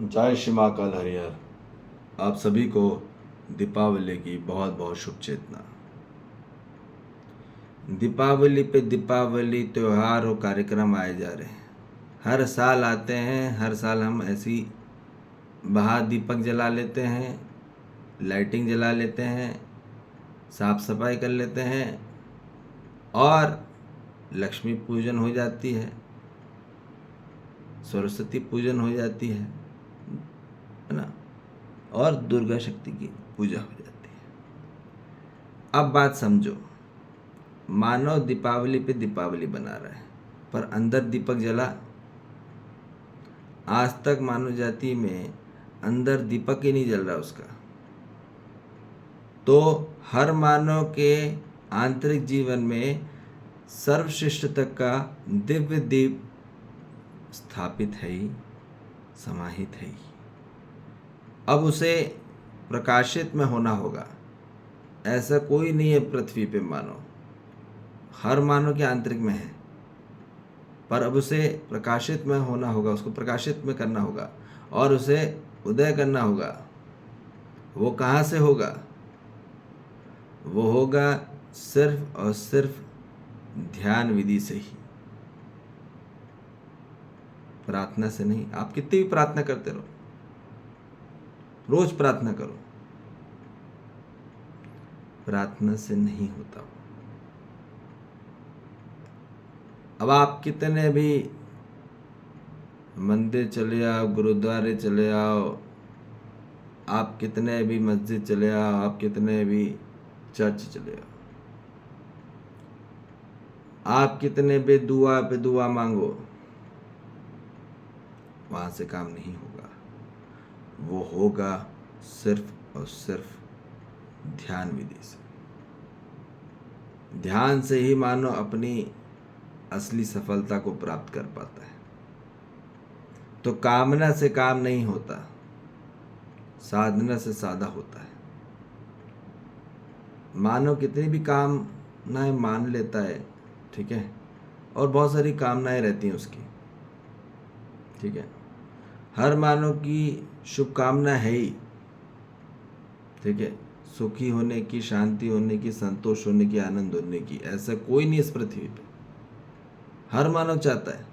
जय श्री महाकाल हरिहर। आप सभी को दीपावली की बहुत बहुत शुभचेतना। दीपावली पे दीपावली त्यौहार और कार्यक्रम आए जा रहे हैं। हर साल आते हैं, हर साल हम ऐसी बाहर दीपक जला लेते हैं, लाइटिंग जला लेते हैं, साफ सफाई कर लेते हैं और लक्ष्मी पूजन हो जाती है, सरस्वती पूजन हो जाती है ना, और दुर्गा शक्ति की पूजा हो जाती है। अब बात समझो, मानव दीपावली पे दीपावली बना रहा है पर अंदर दीपक जला? आज तक मानव जाति में अंदर दीपक ही नहीं जल रहा उसका। तो हर मानव के आंतरिक जीवन में सर्वश्रेष्ठ तक का दिव्य दीप स्थापित है ही, समाहित है ही। अब उसे प्रकाशित में होना होगा। ऐसा कोई नहीं है पृथ्वी पे मानव, हर मानव के आंतरिक में है, पर अब उसे प्रकाशित में होना होगा, उसको प्रकाशित में करना होगा और उसे उदय करना होगा। वो कहाँ से होगा? वो होगा सिर्फ और सिर्फ ध्यान विधि से ही, प्रार्थना से नहीं। आप कितनी भी प्रार्थना करते रहो, रोज प्रार्थना करो, प्रार्थना से नहीं होता। अब आप कितने भी मंदिर चले आओ, गुरुद्वारे चले आओ, आप कितने भी मस्जिद चले आओ, आप कितने भी चर्च चले आओ, आप कितने भी दुआ पे दुआ मांगो, वहां से काम नहीं होगा। वो होगा सिर्फ और सिर्फ ध्यान विधि से। ध्यान से ही मानो अपनी असली सफलता को प्राप्त कर पाता है। तो कामना से काम नहीं होता, साधना से साधा होता है। मानव कितनी भी कामनाएं मान लेता है, ठीक है, और बहुत सारी कामनाएं रहती हैं उसकी, ठीक है। हर मानव की शुभकामना है ही, ठीक है, सुखी होने की, शांति होने की, संतोष होने की, आनंद होने की। ऐसा कोई नहीं इस पृथ्वी पे। हर मानव चाहता है,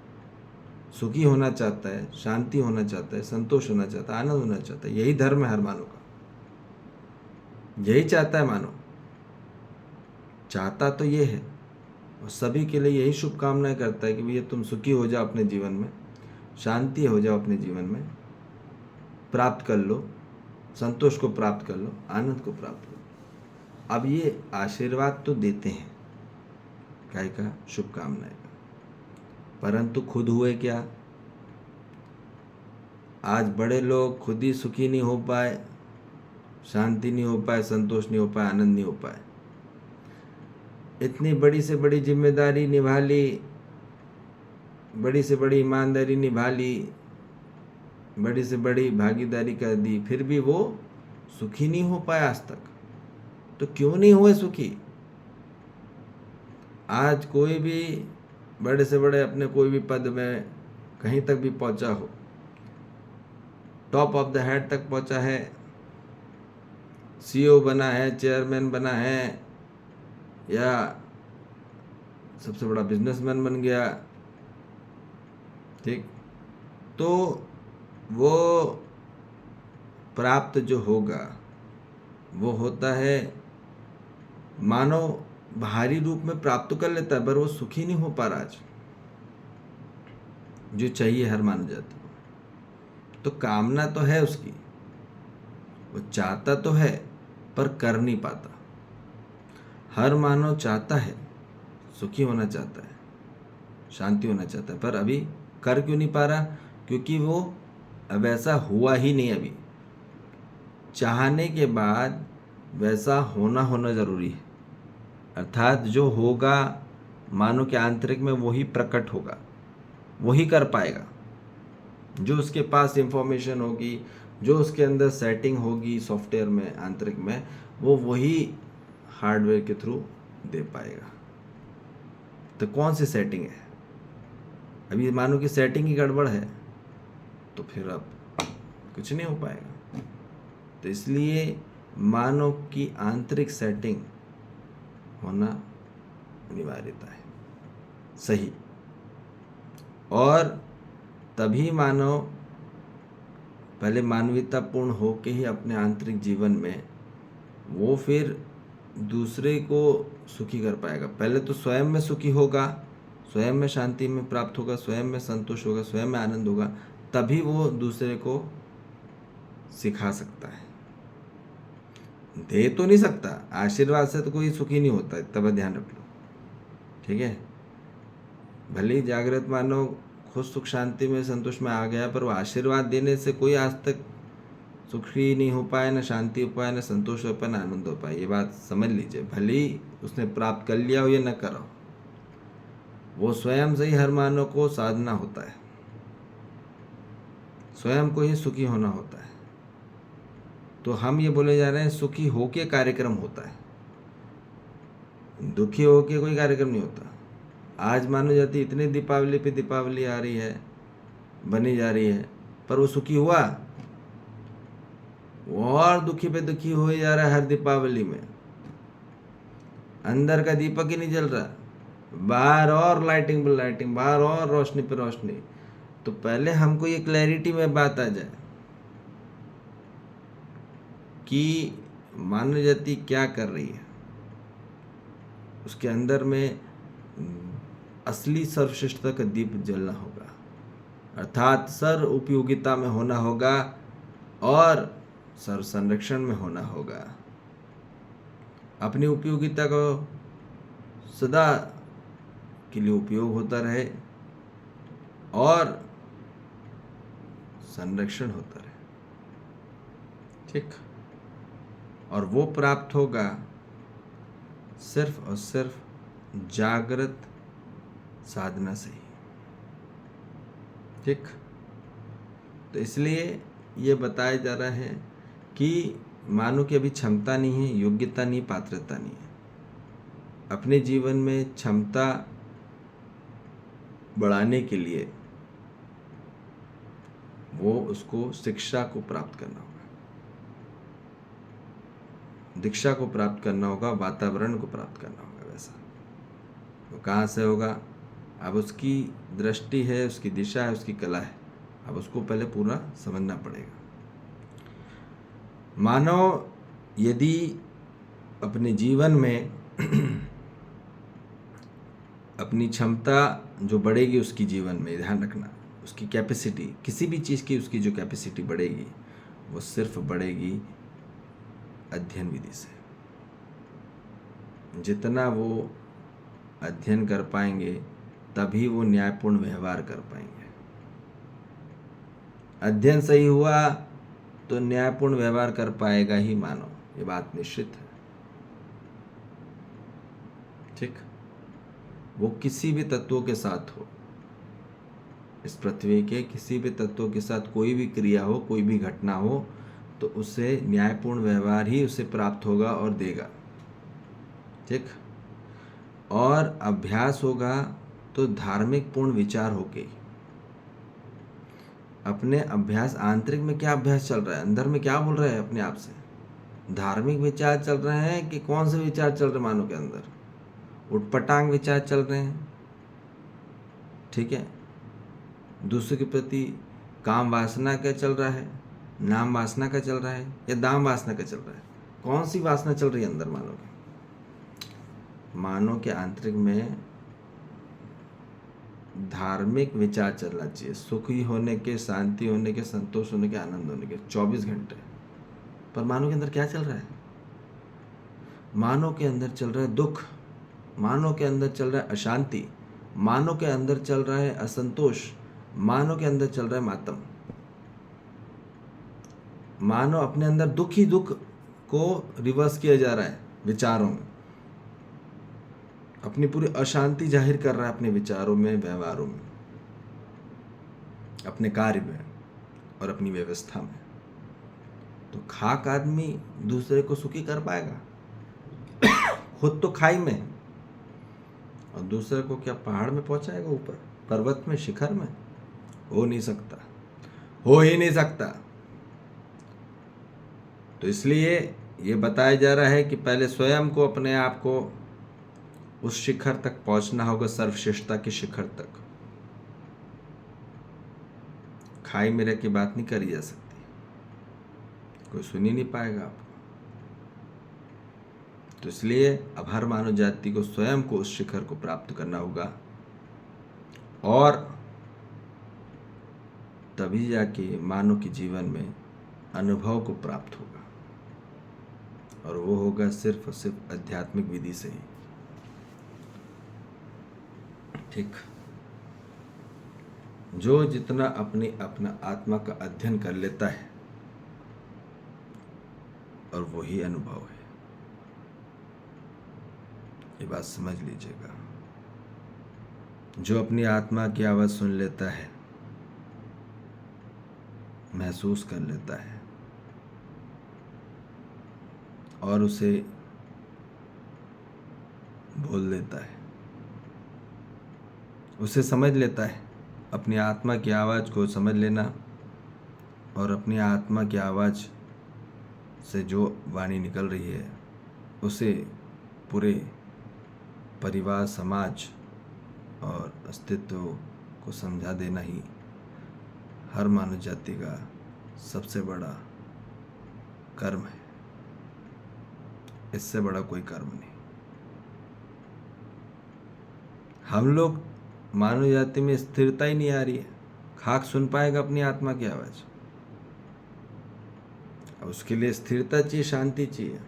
सुखी होना चाहता है, शांति होना चाहता है, संतोष होना चाहता है, आनंद होना चाहता है। यही धर्म है हर मानव का, यही चाहता है मानव। चाहता तो ये है और सभी के लिए यही शुभकामनाएं करता है कि भैया तुम सुखी हो जाओ अपने जीवन में, शांति हो जाओ अपने जीवन में, प्राप्त कर लो, संतोष को प्राप्त कर लो, आनंद को प्राप्त कर लो। अब ये आशीर्वाद तो देते हैं, काय का? शुभकामनाएं का। परंतु खुद हुए क्या? आज बड़े लोग खुद ही सुखी नहीं हो पाए, शांति नहीं हो पाए, संतोष नहीं हो पाए, आनंद नहीं हो पाए। इतनी बड़ी से बड़ी जिम्मेदारी निभा ली, बड़ी से बड़ी ईमानदारी निभा ली, बड़ी से बड़ी भागीदारी कर दी, फिर भी वो सुखी नहीं हो पाया आज तक। तो क्यों नहीं हुए सुखी? आज कोई भी बड़े से बड़े अपने कोई भी पद में कहीं तक भी पहुंचा हो, टॉप ऑफ द हेड तक पहुंचा है, सीईओ बना है, चेयरमैन बना है, या सबसे बड़ा बिजनेसमैन बन गया, ठीक, तो वो प्राप्त जो होगा वो होता है, मानो बाहरी रूप में प्राप्त कर लेता है, पर वो सुखी नहीं हो पा रहा आज, जो चाहिए हर मानव जाति को। तो कामना तो है उसकी, वो चाहता तो है पर कर नहीं पाता। हर मानव चाहता है, सुखी होना चाहता है, शांति होना चाहता है, पर अभी कर क्यों नहीं पा रहा? क्योंकि वो अब ऐसा हुआ ही नहीं। अभी चाहने के बाद वैसा होना जरूरी है। अर्थात जो होगा मानव के आंतरिक में वही प्रकट होगा, वही कर पाएगा। जो उसके पास इंफॉर्मेशन होगी, जो उसके अंदर सेटिंग होगी सॉफ्टवेयर में, आंतरिक में, वो वही हार्डवेयर के थ्रू दे पाएगा। तो कौन सी सेटिंग है? अभी मानो कि सेटिंग ही गड़बड़ है, तो फिर अब कुछ नहीं हो पाएगा। तो इसलिए मानव की आंतरिक सेटिंग होना अनिवार्यता है सही, और तभी मानव पहले मानवीयतापूर्ण होके ही अपने आंतरिक जीवन में वो फिर दूसरे को सुखी कर पाएगा। पहले तो स्वयं में सुखी होगा, स्वयं में शांति में प्राप्त होगा, स्वयं में संतोष होगा, स्वयं में आनंद होगा, तभी वो दूसरे को सिखा सकता है। दे तो नहीं सकता, आशीर्वाद से तो कोई सुखी नहीं होता, इतना ध्यान रख लो, ठीक है। भले ही जागृत मानव खुश सुख शांति में संतोष में आ गया, पर वो आशीर्वाद देने से कोई आज तक सुखी नहीं हो पाया, ना शांति हो पाया, ना संतोष हो पाया, ना आनंद हो पाया। ये बात समझ लीजिए, भले ही उसने प्राप्त कर लिया हो या न करो, वो स्वयं से ही हर मानव को साधना होता है, स्वयं को ही सुखी होना होता है। तो हम ये बोले जा रहे हैं सुखी होके कार्यक्रम होता है, दुखी होके कोई कार्यक्रम नहीं होता। आज मानो जाती इतनी दीपावली पे दीपावली आ रही है, बनी जा रही है, पर वो सुखी हुआ, वो और दुखी पे दुखी हो जा रहा है। हर दीपावली में अंदर का दीपक ही नहीं जल रहा, बाहर और लाइटिंग पे लाइटिंग, बाहर और रोशनी पे रोशनी। तो पहले हमको ये क्लैरिटी में बात आ जाए कि मानव जाति क्या कर रही है, उसके अंदर में असली सर्वश्रेष्ठता का दीप जलना होगा, अर्थात सर्व उपयोगिता में होना होगा और सर्व संरक्षण में होना होगा। अपनी उपयोगिता को सदा के लिए उपयोग होता रहे और संरक्षण होता रहे, ठीक। और वो प्राप्त होगा सिर्फ और सिर्फ जागृत साधना से ही, ठीक। तो इसलिए ये बताया जा रहा है कि मानो कि अभी क्षमता नहीं है, योग्यता नहीं, पात्रता नहीं है। अपने जीवन में क्षमता बढ़ाने के लिए वो उसको शिक्षा को प्राप्त करना होगा, दीक्षा को प्राप्त करना होगा, वातावरण को प्राप्त करना होगा। वैसा वो कहाँ से होगा? अब उसकी दृष्टि है, उसकी दिशा है, उसकी कला है, अब उसको पहले पूरा समझना पड़ेगा। मानव यदि अपने जीवन में अपनी क्षमता जो बढ़ेगी, उसकी जीवन में ध्यान रखना, उसकी कैपेसिटी, किसी भी चीज़ की उसकी जो कैपेसिटी बढ़ेगी, वो सिर्फ बढ़ेगी अध्ययन विधि से। जितना वो अध्ययन कर पाएंगे तभी वो न्यायपूर्ण व्यवहार कर पाएंगे। अध्ययन सही हुआ तो न्यायपूर्ण व्यवहार कर पाएगा ही मानव, ये बात निश्चित है, ठीक। वो किसी भी तत्वों के साथ हो, इस पृथ्वी के किसी भी तत्वों के साथ कोई भी क्रिया हो, कोई भी घटना हो, तो उसे न्यायपूर्ण व्यवहार ही उसे प्राप्त होगा और देगा, ठीक। और अभ्यास होगा तो धार्मिक पूर्ण विचार होके। अपने अभ्यास, आंतरिक में क्या अभ्यास चल रहा है, अंदर में क्या बोल रहा है अपने आप से, धार्मिक विचार चल रहे हैं कि कौन से विचार चल रहे हैं मानव के अंदर? उटपटांग विचार चल रहे हैं, ठीक है। दूसरे के प्रति काम वासना का चल रहा है, नाम वासना का चल रहा है, या दाम वासना का चल रहा है? कौन सी वासना चल रही है अंदर मानव के? मानव के आंतरिक में धार्मिक विचार चलना चाहिए, सुखी होने के, शांति होने के, संतोष होने के, आनंद होने के 24 घंटे। पर मानव के अंदर क्या चल रहा है? मानव के अंदर चल रहा है दुख, मानव के अंदर चल रहा है अशांति, मानव के अंदर चल रहा है असंतोष, मानव के अंदर चल रहा है मातम। मानव अपने अंदर दुख ही दुख को रिवर्स किया जा रहा है विचारों में, अपनी पूरी अशांति जाहिर कर रहा है अपने विचारों में, व्यवहारों में, अपने कार्य में और अपनी व्यवस्था में। तो खाक आदमी दूसरे को सुखी कर पाएगा? खुद तो खाई में, और दूसरे को क्या पहाड़ में पहुंचाएगा, ऊपर पर्वत में, शिखर में? हो नहीं सकता, हो ही नहीं सकता। तो इसलिए ये बताया जा रहा है कि पहले स्वयं को, अपने आप को उस शिखर तक पहुंचना होगा, सर्वश्रेष्ठता के शिखर तक। खाई में रह की बात नहीं करी जा सकती, कोई सुन ही नहीं पाएगा आपको। तो इसलिए अब हर मानव जाति को स्वयं को उस शिखर को प्राप्त करना होगा, और तभी जाके मानव के जीवन में अनुभव को प्राप्त होगा, और वो होगा सिर्फ और सिर्फ आध्यात्मिक विधि से ही। ठीक, जो जितना अपना आत्मा का अध्ययन कर लेता है, और वही अनुभव है। ये बात समझ लीजिएगा। जो अपनी आत्मा की आवाज़ सुन लेता है, महसूस कर लेता है, और उसे बोल लेता है, उसे समझ लेता है, अपनी आत्मा की आवाज़ को समझ लेना, और अपनी आत्मा की आवाज़ से जो वाणी निकल रही है उसे पूरे परिवार, समाज और अस्तित्व को समझा देना ही हर मानव जाति का सबसे बड़ा कर्म है। इससे बड़ा कोई कर्म नहीं। हम लोग, मानव जाति में स्थिरता ही नहीं आ रही है। खाक सुन पाएगा अपनी आत्मा की आवाज़? उसके लिए स्थिरता चाहिए, शांति चाहिए।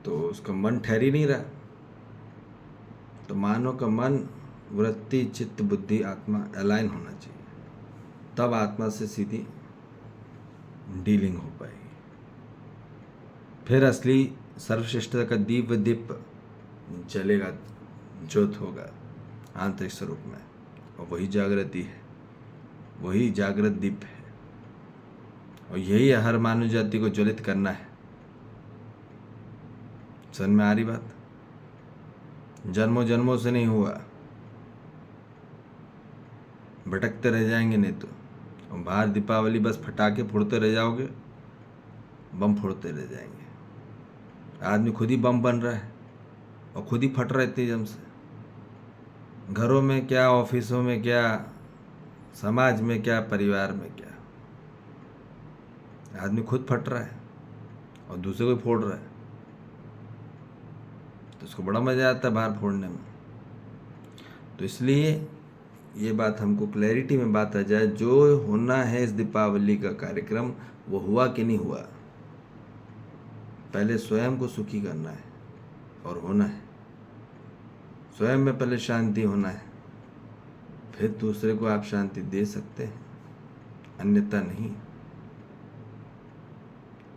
तो उसका मन ठहर ही नहीं रहा। तो मानव का मन, वृत्ति, चित्त, बुद्धि, आत्मा अलाइन होना चाहिए, तब आत्मा से सीधी डीलिंग हो पाएगी। फिर असली सर्वश्रेष्ठता का दिव्य दीप जलेगा, ज्योत होगा आंतरिक स्वरूप में, और वही जागृति है, वही जागृत दीप है, और यही हर मानव जाति को ज्वलित करना है। समझ में आ रही बात? जन्मों जन्मों से नहीं हुआ, भटकते रह जाएंगे नहीं तो। और बाहर दीपावली बस फटाके फोड़ते रह जाओगे, बम फोड़ते रह जाएंगे। आदमी खुद ही बम बन रहा है और खुद ही फट रहा है इतनी जम से। घरों में क्या, ऑफिसों में क्या, समाज में क्या, परिवार में क्या, आदमी खुद फट रहा है और दूसरे को फोड़ रहा है। तो उसको बड़ा मज़ा आता है बाहर फोड़ने में। तो इसलिए ये बात हमको क्लैरिटी में बात आ जाए, जो होना है इस दीपावली का कार्यक्रम, वो हुआ कि नहीं हुआ। पहले स्वयं को सुखी करना है और होना है। स्वयं में पहले शांति होना है, फिर दूसरे को आप शांति दे सकते हैं, अन्यथा नहीं।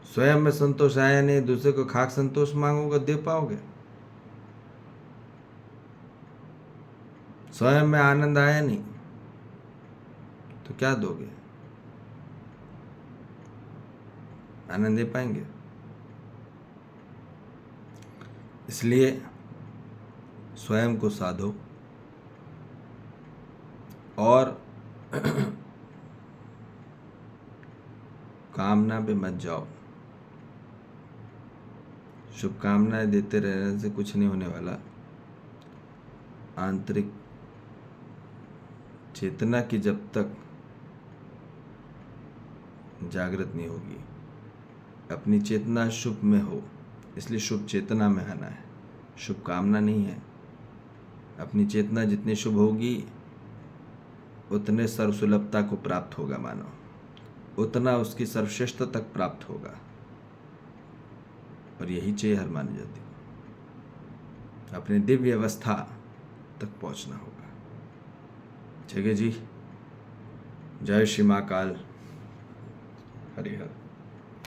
स्वयं में संतोष आया नहीं, दूसरे को खाक संतोष मांगोगे, दे पाओगे? स्वयं में आनंद आया नहीं तो क्या दोगे? आनंद दे पाएंगे? इसलिए स्वयं को साधो और कामना पे मत जाओ। शुभकामनाएं देते रहने से कुछ नहीं होने वाला। आंतरिक चेतना की जब तक जागृत नहीं होगी, अपनी चेतना शुभ में हो, इसलिए शुभ चेतना में आना है, शुभ कामना नहीं है। अपनी चेतना जितनी शुभ होगी उतने सर्वसुलभता को प्राप्त होगा मानव, उतना उसकी सर्वश्रेष्ठता तक प्राप्त होगा। और यही चाहिए हर मानव जाति को, अपनी दिव्य अवस्था तक पहुंचना होगा। ठीक है जी। जय श्री महाकाल। हरि हर।